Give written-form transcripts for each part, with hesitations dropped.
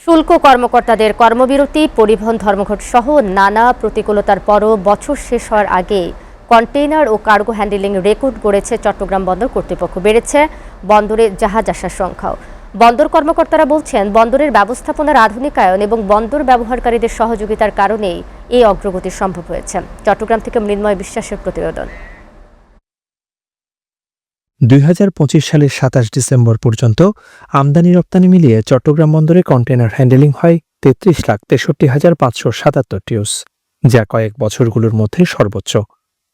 শুল্ক কর্মকর্তাদের কর্মবিরতি, পরিবহন ধর্মঘট সহ নানা প্রতিকূলতার পরও বছর শেষ হওয়ার আগে কন্টেইনার ও কার্গো হ্যান্ডলিং রেকর্ড গড়েছে চট্টগ্রাম বন্দর কর্তৃপক্ষ। বেড়েছে বন্দরে জাহাজ আসার সংখ্যাও। বন্দর কর্মকর্তারা বলছেন, বন্দরের ব্যবস্থাপনার আধুনিকায়ন এবং বন্দর ব্যবহারকারীদের সহযোগিতার কারণেই এই অগ্রগতি সম্ভব হয়েছে। চট্টগ্রাম থেকে মৃন্ময় বিশ্বাসের প্রতিবেদন। ২০২৫ সালের ২৭ ডিসেম্বর পর্যন্ত আমদানি রপ্তানি মিলিয়ে চট্টগ্রাম বন্দরে কন্টেইনার হ্যান্ডেলিং হয় ৩৩,৬৩,৫৭৭ টিউস, যা কয়েক বছরগুলোর মধ্যে সর্বোচ্চ।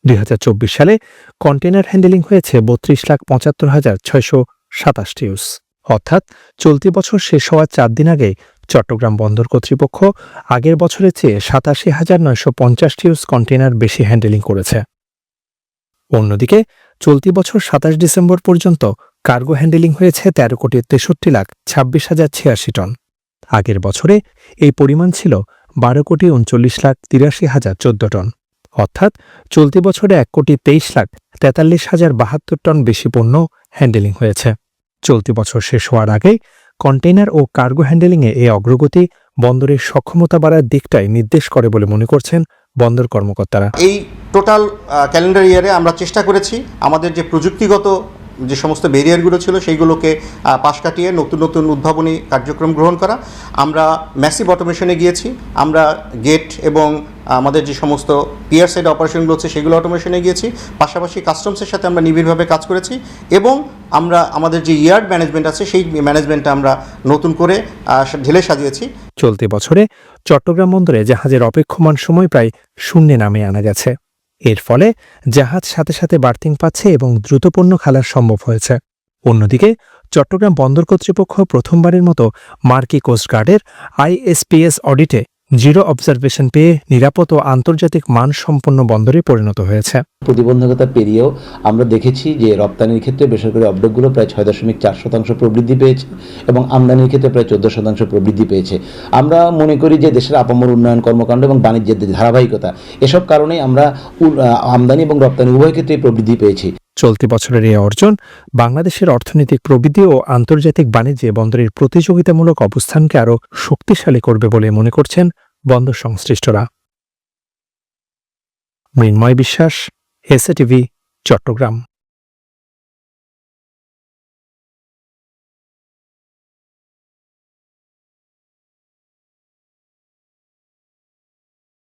২০২৪ সালে কন্টেইনার হ্যান্ডেলিং হয়েছে ৩২,৭৫,৬২৭ টিউস। অর্থাৎ চলতি বছর শেষ হওয়ার ৪ দিন আগে চট্টগ্রাম বন্দর কর্তৃপক্ষ আগের বছরের চেয়ে ৮৭,৯৫০ টিউস কন্টেইনার বেশি হ্যান্ডেলিং করেছে। অন্যদিকে চলতি বছর ২৭ ডিসেম্বর পর্যন্ত কার্গো হ্যান্ডেলিং হয়েছে ১৩,৬৩,২৬,০৮৬ টন। আগের বছরে এই পরিমাণ ছিল ১২,৩৯,৮৩,০১৪ টন। অর্থাৎ চলতি বছরে ১,২৩,৪৩,০৭২ টন বেশি পণ্য হ্যান্ডেলিং হয়েছে। চলতি বছর শেষ হওয়ার আগে কন্টেইনার ও কার্গো হ্যান্ডেলিংয়ে এই অগ্রগতি বন্দরের সক্ষমতা বাড়ার দিকটাই নির্দেশ করে বলে মনে করছেন বন্দর কর্মকর্তারা। এই টোটাল ক্যালেন্ডার ইয়ারে আমরা চেষ্টা করেছি আমাদের যে প্রযুক্তিগত যে সমস্ত ব্যারিয়ারগুলো ছিল সেইগুলোকে পাশ কাটিয়ে নতুন নতুন উদ্ভাবনী কার্যক্রম গ্রহণ করা। আমরা ম্যাসিভ অটোমেশনে গিয়েছি, আমরা গেট এবং আমাদের যে সমস্ত পিয়ার সাইড অপারেশনগুলো হচ্ছে সেগুলো অটোমেশনে গিয়েছি। পাশাপাশি কাস্টমসের সাথে আমরা নিবিড়ভাবে কাজ করেছি এবং আমরা আমাদের যে ইয়ার্ড ম্যানেজমেন্ট আছে সেই ম্যানেজমেন্টটা আমরা নতুন করে ঢেলে সাজিয়েছি। চলতি বছরে চট্টগ্রাম বন্দরে জাহাজের অপেক্ষমান সময় প্রায় শূন্যে নামিয়ে আনা গেছে। এর ফলে জাহাজ সাথে সাথে বার্থিং পাচ্ছে এবং দ্রুত পণ্য খালাস সম্ভব হয়েছে। অন্যদিকে চট্টগ্রাম বন্দর কর্তৃপক্ষ প্রথমবারের মতো মার্কি কোস্টগার্ডের ISPS অডিটে জিরো অবজারভেশন পেয়ে নিরাপদ ও আন্তর্জাতিক মানসম্পন্ন বন্দরে পরিণত হয়েছে। প্রতিবন্ধকতা পেরিয়েও আমরা দেখেছি যে রপ্তানির ক্ষেত্রে বেসরকারি উদ্যোগগুলো প্রায় ৬.৪% প্রবৃদ্ধি পেয়েছে এবং আমদানির ক্ষেত্রে প্রায় ১৪% প্রবৃদ্ধি পেয়েছে। আমরা মনে করি যে দেশের আপামর উন্নয়ন কর্মকাণ্ড এবং বাণিজ্যের ধারাবাহিকতা, এসব কারণেই আমরা আমদানি এবং রপ্তানি উভয় ক্ষেত্রেই প্রবৃদ্ধি পেয়েছি। চলতি বছরের এই অর্জন বাংলাদেশের অর্থনৈতিক প্রবৃদ্ধি ও আন্তর্জাতিক বাণিজ্যে বন্দরের প্রতিযোগিতামূলক অবস্থানকে আরও শক্তিশালী করবে বলে মনে করছেন বন্দর সংশ্লিষ্টরা। মৃন্ময় বিশ্বাস, এসএটিভি, চট্টগ্রাম।